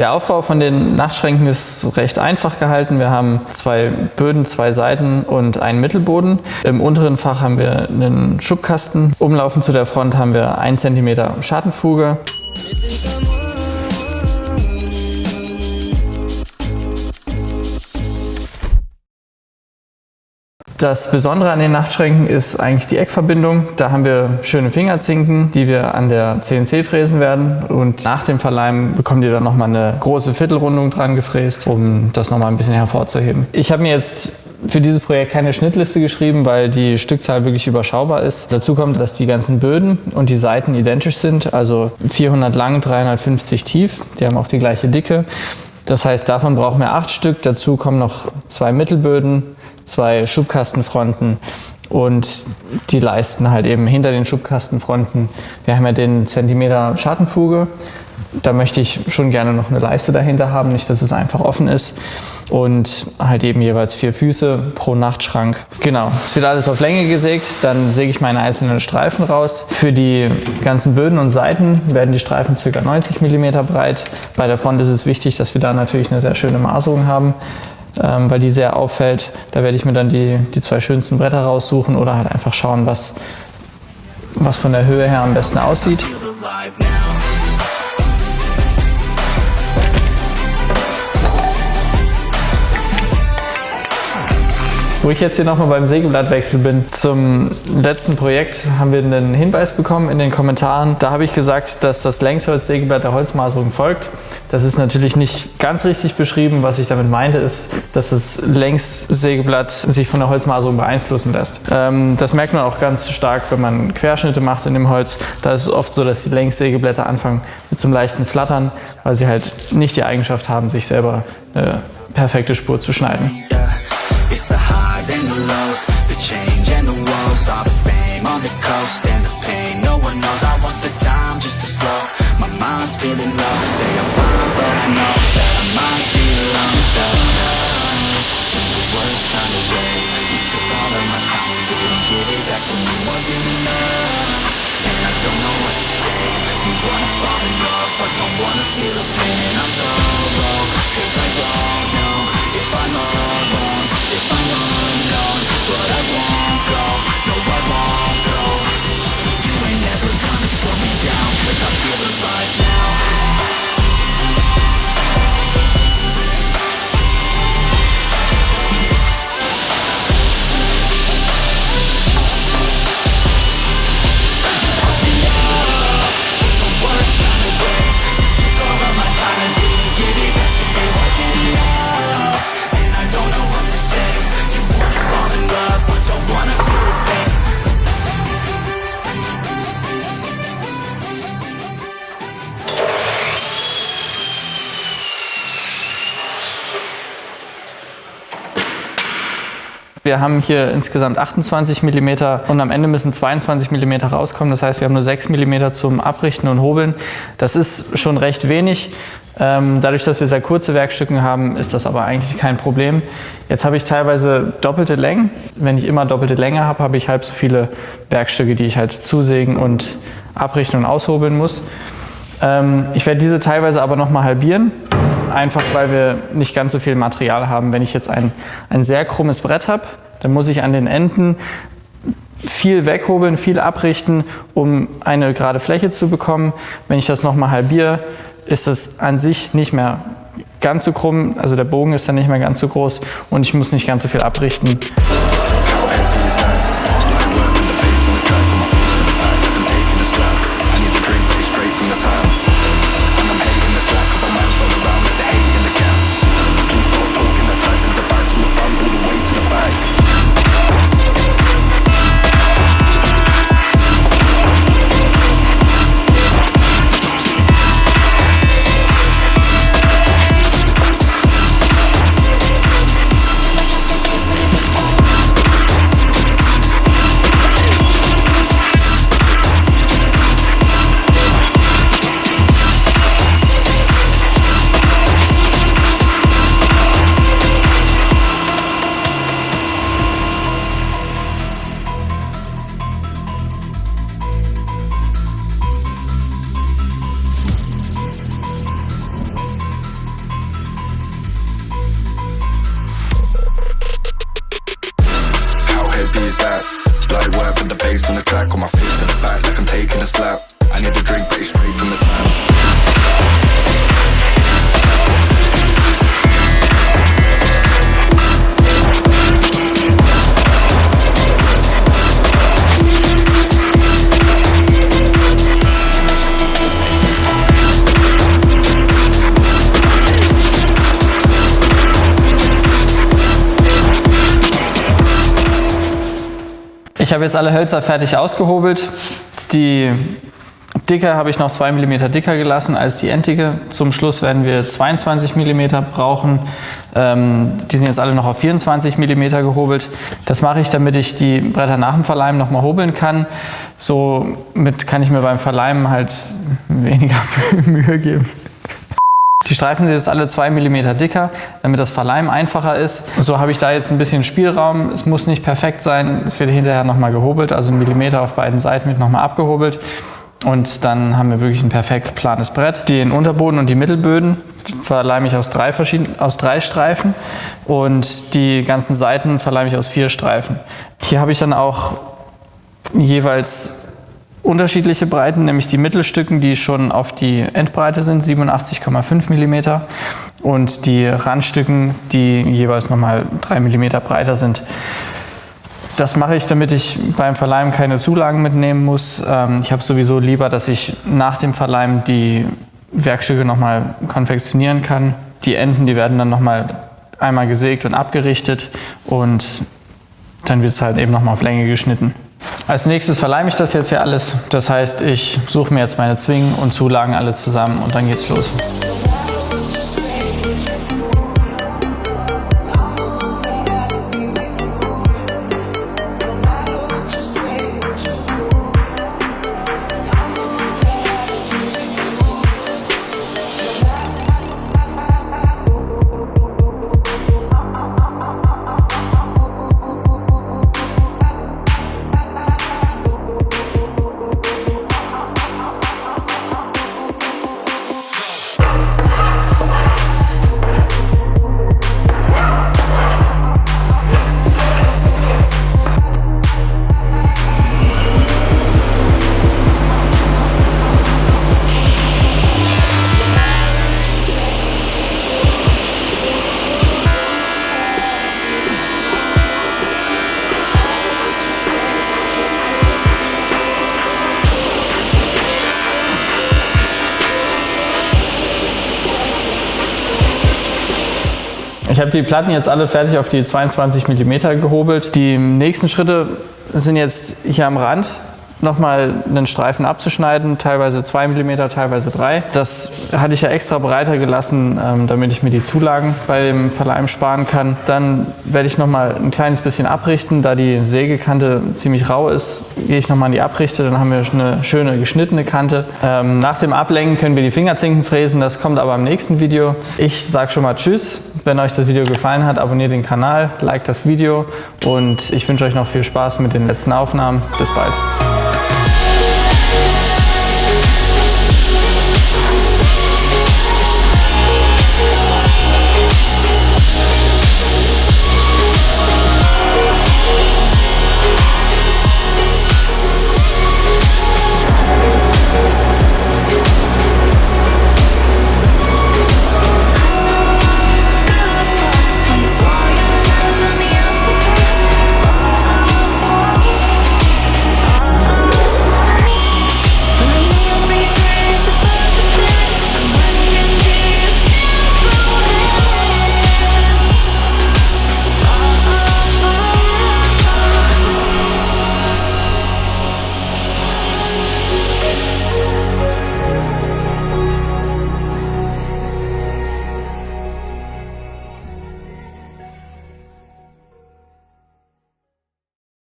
Der Aufbau von den Nachtschränken ist recht einfach gehalten. Wir haben 2 Böden, 2 Seiten und einen Mittelboden. Im unteren Fach haben wir einen Schubkasten. Umlaufend zu der Front haben wir 1 cm Schattenfuge. Das Besondere an den Nachtschränken ist eigentlich die Eckverbindung. Da haben wir schöne Fingerzinken, die wir an der CNC fräsen werden. Und nach dem Verleimen bekommt ihr dann nochmal eine große Viertelrundung dran gefräst, um das nochmal ein bisschen hervorzuheben. Ich habe mir jetzt für dieses Projekt keine Schnittliste geschrieben, weil die Stückzahl wirklich überschaubar ist. Dazu kommt, dass die ganzen Böden und die Seiten identisch sind, also 400 lang, 350 tief. Die haben auch die gleiche Dicke. Das heißt, davon brauchen wir 8 Stück. Dazu kommen noch 2 Mittelböden, 2 Schubkastenfronten und die Leisten halt eben hinter den Schubkastenfronten. Wir haben ja den Zentimeter Schattenfuge. Da möchte ich schon gerne noch eine Leiste dahinter haben, nicht, dass es einfach offen ist. Und halt eben jeweils 4 Füße pro Nachtschrank. Genau, es wird alles auf Länge gesägt, dann säge ich meine einzelnen Streifen raus. Für die ganzen Böden und Seiten werden die Streifen ca. 90 mm breit. Bei der Front ist es wichtig, dass wir da natürlich eine sehr schöne Maserung haben, weil die sehr auffällt. Da werde ich mir dann die 2 schönsten Bretter raussuchen oder halt einfach schauen, was von der Höhe her am besten aussieht. Wo ich jetzt hier nochmal beim Sägeblattwechsel bin, zum letzten Projekt haben wir einen Hinweis bekommen in den Kommentaren. Da habe ich gesagt, dass das Längsholz-Sägeblatt der Holzmaserung folgt. Das ist natürlich nicht ganz richtig beschrieben. Was ich damit meinte, ist, dass das Längssägeblatt sich von der Holzmaserung beeinflussen lässt. Das merkt man auch ganz stark, wenn man Querschnitte macht in dem Holz. Da ist es oft so, dass die Längssägeblätter anfangen mit so einem leichten Flattern, weil sie halt nicht die Eigenschaft haben, sich selber eine perfekte Spur zu schneiden. It's the highs and the lows, the change and the woes, all the fame on the coast and the pain no one knows. I want the time just to slow, my mind's feeling low. Say I'm fine but I know that I might be alone. Fell in love in the worst kind of way. You took all of my time and didn't give it back to me. Wasn't enough, and I don't know what to say. You wanna fall in love but don't wanna feel the pain. I'm so low, cause I don't know if I'm alone, if I'm unknown, but I won't go, no I won't go. You ain't never gonna slow me down, cause I feel it right now. Wir haben hier insgesamt 28 mm und am Ende müssen 22 mm rauskommen. Das heißt, wir haben nur 6 mm zum Abrichten und Hobeln. Das ist schon recht wenig. Dadurch, dass wir sehr kurze Werkstücke haben, ist das aber eigentlich kein Problem. Jetzt habe ich teilweise doppelte Längen. Wenn ich immer doppelte Länge habe, habe ich halb so viele Werkstücke, die ich halt zusägen und abrichten und aushobeln muss. Ich werde diese teilweise aber nochmal halbieren. Einfach weil wir nicht ganz so viel Material haben. Wenn ich jetzt ein sehr krummes Brett habe, dann muss ich an den Enden viel weghobeln, viel abrichten, um eine gerade Fläche zu bekommen. Wenn ich das nochmal halbiere, ist es an sich nicht mehr ganz so krumm, also der Bogen ist dann nicht mehr ganz so groß und ich muss nicht ganz so viel abrichten. bass on the track, on my face to the back like I'm taking a slap. I need a drink, but it's straight from the tap. Ich habe jetzt alle Hölzer fertig ausgehobelt. Die Dicke habe ich noch 2 mm dicker gelassen als die Endicke. Zum Schluss werden wir 22 mm brauchen. Die sind jetzt alle noch auf 24 mm gehobelt. Das mache ich, damit ich die Bretter nach dem Verleimen nochmal hobeln kann. Somit kann ich mir beim Verleimen halt weniger Mühe geben. Die Streifen sind jetzt alle 2 mm dicker, damit das Verleimen einfacher ist. So habe ich da jetzt ein bisschen Spielraum. Es muss nicht perfekt sein. Es wird hinterher nochmal gehobelt, also 1 Millimeter auf beiden Seiten wird nochmal abgehobelt. Und dann haben wir wirklich ein perfekt planes Brett. Den Unterboden und die Mittelböden verleime ich aus 3 Streifen und die ganzen Seiten verleime ich aus 4 Streifen. Hier habe ich dann auch jeweils unterschiedliche Breiten, nämlich die Mittelstücken, die schon auf die Endbreite sind, 87,5 mm, und die Randstücken, die jeweils nochmal 3 mm breiter sind. Das mache ich, damit ich beim Verleimen keine Zulagen mitnehmen muss. Ich habe sowieso lieber, dass ich nach dem Verleimen die Werkstücke nochmal konfektionieren kann. Die Enden, die werden dann nochmal einmal gesägt und abgerichtet und dann wird es halt eben nochmal auf Länge geschnitten. Als nächstes verleime ich das jetzt hier alles. Das heißt, ich suche mir jetzt meine Zwingen und Zulagen alle zusammen und dann geht's los. Ich habe die Platten jetzt alle fertig auf die 22 mm gehobelt. Die nächsten Schritte sind jetzt hier am Rand nochmal einen Streifen abzuschneiden, teilweise 2 mm, teilweise 3. Das hatte ich ja extra breiter gelassen, damit ich mir die Zulagen bei dem Verleimen sparen kann. Dann werde ich nochmal ein kleines bisschen abrichten, da die Sägekante ziemlich rau ist, gehe ich nochmal in die Abrichte, dann haben wir eine schöne geschnittene Kante. Nach dem Ablenken können wir die Fingerzinken fräsen, das kommt aber im nächsten Video. Ich sage schon mal Tschüss. Wenn euch das Video gefallen hat, abonniert den Kanal, liked das Video und ich wünsche euch noch viel Spaß mit den letzten Aufnahmen. Bis bald.